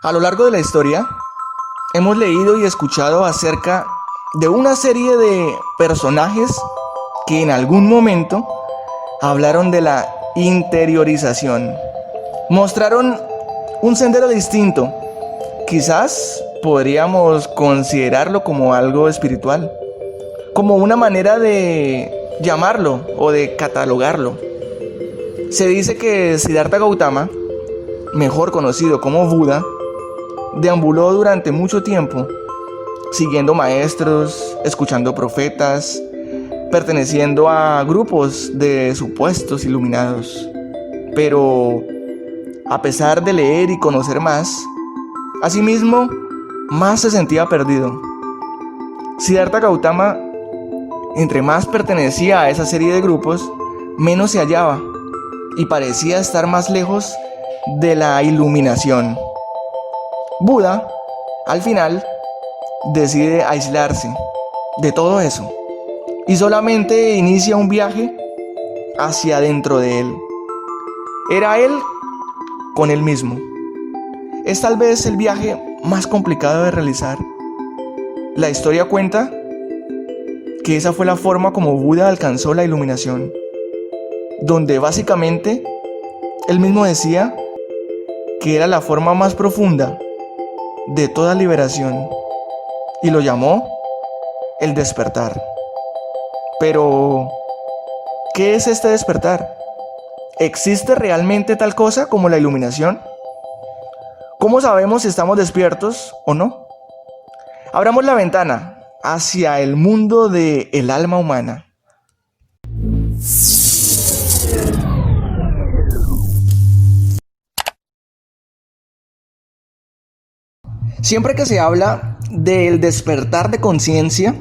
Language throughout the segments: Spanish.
A lo largo de la historia, hemos leído y escuchado acerca de una serie de personajes que en algún momento hablaron de la interiorización. Mostraron un sendero distinto. Quizás podríamos considerarlo como algo espiritual, como una manera de llamarlo o de catalogarlo. Se dice que Siddhartha Gautama, mejor conocido como Buda, deambuló durante mucho tiempo, siguiendo maestros, escuchando profetas, perteneciendo a grupos de supuestos iluminados. Pero, a pesar de leer y conocer más, asimismo, más se sentía perdido. Siddhartha Gautama, entre más pertenecía a esa serie de grupos, menos se hallaba y parecía estar más lejos de la iluminación. Buda, al final, decide aislarse de todo eso y solamente inicia un viaje hacia adentro de él. Era él con él mismo. Es tal vez el viaje más complicado de realizar. La historia cuenta que esa fue la forma como Buda alcanzó la iluminación, donde básicamente él mismo decía que era la forma más profunda de toda liberación y lo llamó el despertar. Pero, ¿qué es este despertar? ¿Existe realmente tal cosa como la iluminación? ¿Cómo sabemos si estamos despiertos o no? Abramos la ventana hacia el mundo del alma humana. Siempre que se habla del despertar de conciencia,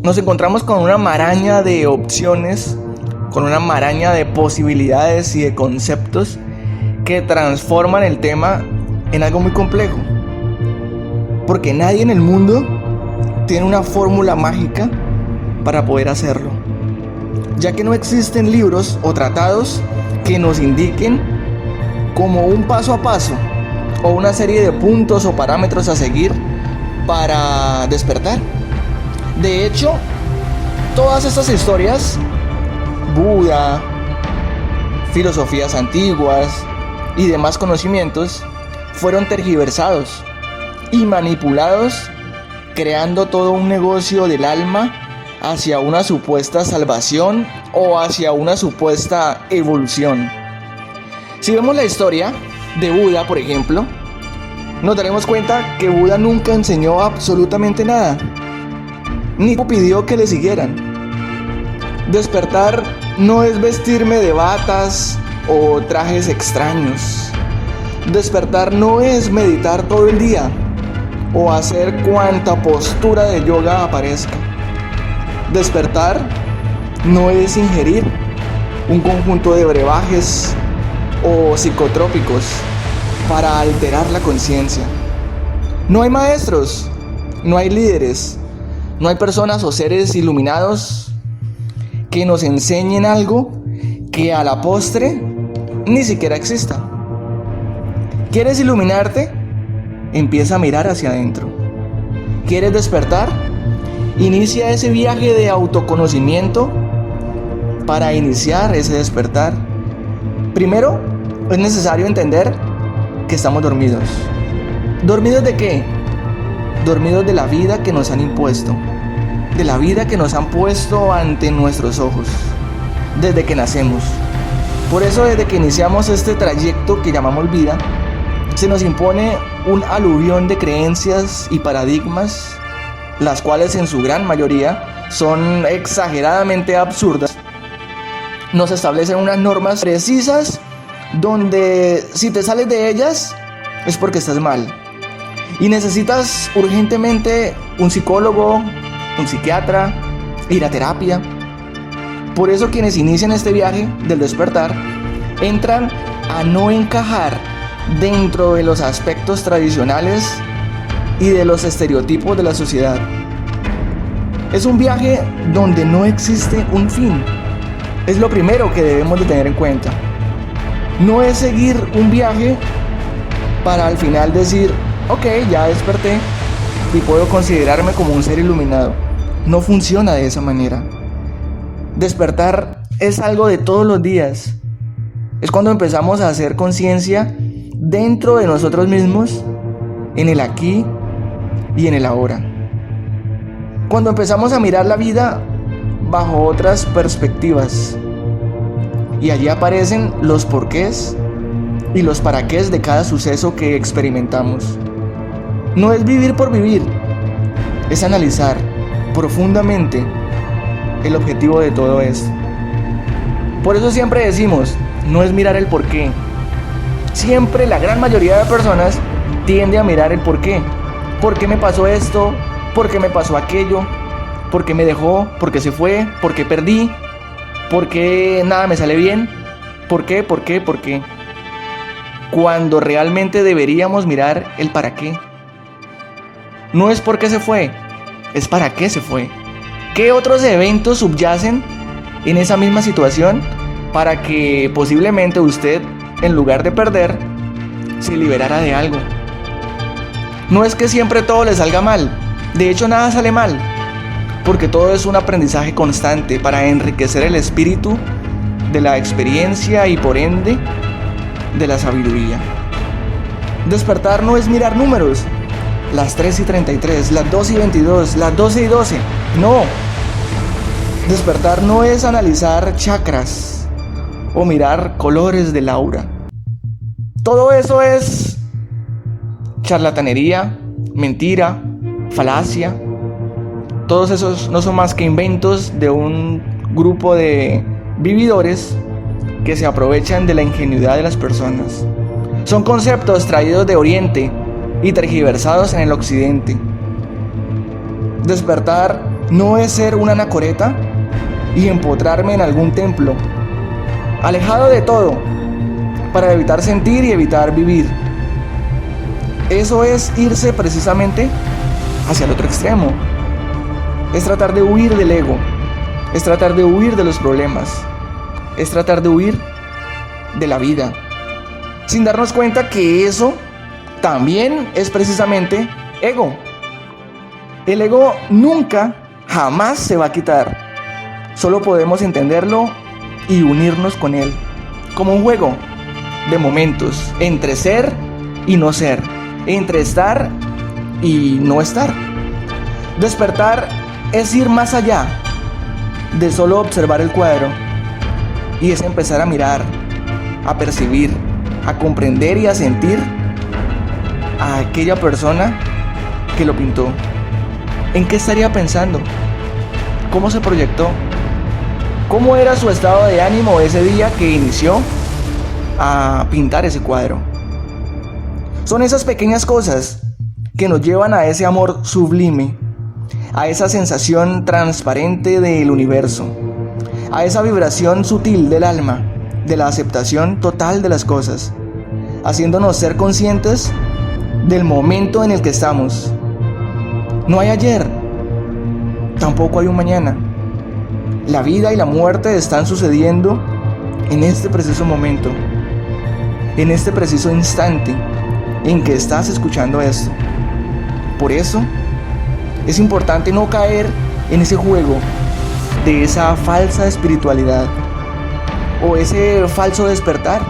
nos encontramos con una maraña de opciones, con una maraña de posibilidades y de conceptos que transforman el tema en algo muy complejo. Porque nadie en el mundo tiene una fórmula mágica para poder hacerlo, ya que no existen libros o tratados que nos indiquen como un paso a paso o una serie de puntos o parámetros a seguir para despertar. De hecho, todas estas historias, Buda, filosofías antiguas y demás conocimientos, fueron tergiversados y manipulados, creando todo un negocio del alma hacia una supuesta salvación o hacia una supuesta evolución. Si vemos la historia de Buda, por ejemplo, nos daremos cuenta que Buda nunca enseñó absolutamente nada, ni pidió que le siguieran. Despertar no es vestirme de batas o trajes extraños. Despertar no es meditar todo el día o hacer cuanta postura de yoga aparezca. Despertar no es ingerir un conjunto de brebajes o psicotrópicos para alterar la conciencia. No hay maestros, no hay líderes, no hay personas o seres iluminados que nos enseñen algo que a la postre ni siquiera exista. ¿Quieres iluminarte? Empieza a mirar hacia adentro. ¿Quieres despertar? Inicia ese viaje de autoconocimiento para iniciar ese despertar. Primero, es necesario entender que estamos dormidos. ¿Dormidos de qué? Dormidos de la vida que nos han impuesto, de la vida que nos han puesto ante nuestros ojos, desde que nacemos. Por eso, desde que iniciamos este trayecto que llamamos vida, se nos impone un aluvión de creencias y paradigmas, las cuales en su gran mayoría son exageradamente absurdas. Nos establecen unas normas precisas donde si te sales de ellas es porque estás mal y necesitas urgentemente un psicólogo, un psiquiatra, ir a terapia. Por eso quienes inician este viaje del despertar entran a no encajar dentro de los aspectos tradicionales y de los estereotipos de la sociedad. Es un viaje donde no existe un fin. Es lo primero que debemos de tener en cuenta. No es seguir un viaje para al final decir, ok, ya desperté y puedo considerarme como un ser iluminado. No funciona de esa manera. Despertar es algo de todos los días. Es cuando empezamos a hacer conciencia dentro de nosotros mismos, en el aquí y en el ahora. Cuando empezamos a mirar la vida bajo otras perspectivas. Y allí aparecen los porqués y los paraqués de cada suceso que experimentamos. No es vivir por vivir, es analizar profundamente el objetivo de todo esto. Por eso siempre decimos, no es mirar el porqué. Siempre la gran mayoría de personas tiende a mirar el porqué. ¿Por qué me pasó esto? ¿Por qué me pasó aquello? ¿Por qué me dejó? ¿Por qué se fue? ¿Por qué perdí? ¿Por qué nada me sale bien? ¿Por qué? ¿Por qué? ¿Por qué? Cuando realmente deberíamos mirar el para qué. No es por qué se fue, es para qué se fue. ¿Qué otros eventos subyacen en esa misma situación para que posiblemente usted, en lugar de perder, se liberara de algo? No es que siempre todo le salga mal, de hecho nada sale mal, porque todo es un aprendizaje constante para enriquecer el espíritu de la experiencia y por ende de la sabiduría. Despertar no es mirar números, las 3:33, las 2:22, las 12:12, no. Despertar no es analizar chakras o mirar colores del aura. Todo eso es charlatanería, mentira, falacia. Todos esos no son más que inventos de un grupo de vividores que se aprovechan de la ingenuidad de las personas. Son conceptos traídos de Oriente y tergiversados en el Occidente. Despertar no es ser una anacoreta y empotrarme en algún templo, alejado de todo, para evitar sentir y evitar vivir. Eso es irse precisamente hacia el otro extremo. Es tratar de huir del ego, es tratar de huir de los problemas, es tratar de huir de la vida, sin darnos cuenta que eso también es precisamente ego. El ego nunca, jamás se va a quitar. Solo podemos entenderlo y unirnos con él, como un juego de momentos entre ser y no ser, entre estar y no estar. Despertar es ir más allá de solo observar el cuadro, y es empezar a mirar, a percibir, a comprender y a sentir a aquella persona que lo pintó. ¿En qué estaría pensando? ¿Cómo se proyectó? ¿Cómo era su estado de ánimo ese día que inició a pintar ese cuadro? Son esas pequeñas cosas que nos llevan a ese amor sublime, a esa sensación transparente del universo, a esa vibración sutil del alma, de la aceptación total de las cosas, haciéndonos ser conscientes del momento en el que estamos. No hay ayer, tampoco hay un mañana. La vida y la muerte están sucediendo en este preciso momento, en este preciso instante en que estás escuchando esto. Por eso es importante no caer en ese juego de esa falsa espiritualidad o ese falso despertar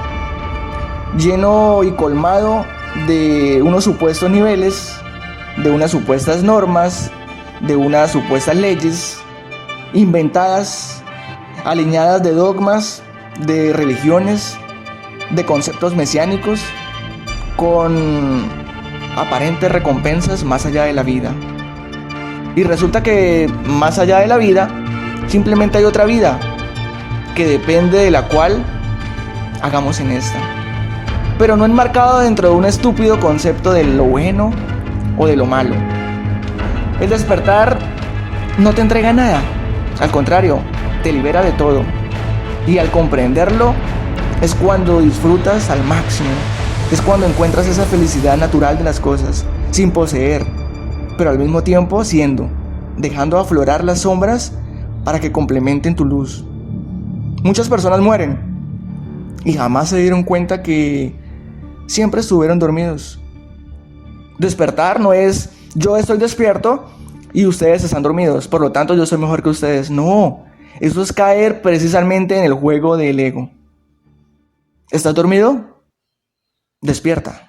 lleno y colmado de unos supuestos niveles, de unas supuestas normas, de unas supuestas leyes inventadas, alineadas de dogmas, de religiones, de conceptos mesiánicos, con aparentes recompensas más allá de la vida. Y resulta que más allá de la vida, simplemente hay otra vida que depende de la cual hagamos en esta, pero no enmarcado dentro de un estúpido concepto de lo bueno o de lo malo. El despertar no te entrega nada, al contrario, te libera de todo. Y al comprenderlo es cuando disfrutas al máximo, es cuando encuentras esa felicidad natural de las cosas, sin poseer, pero al mismo tiempo siendo, dejando aflorar las sombras para que complementen tu luz. Muchas personas mueren y jamás se dieron cuenta que siempre estuvieron dormidos. Despertar no es yo estoy despierto y ustedes están dormidos, por lo tanto yo soy mejor que ustedes. No, eso es caer precisamente en el juego del ego. ¿Estás dormido? Despierta.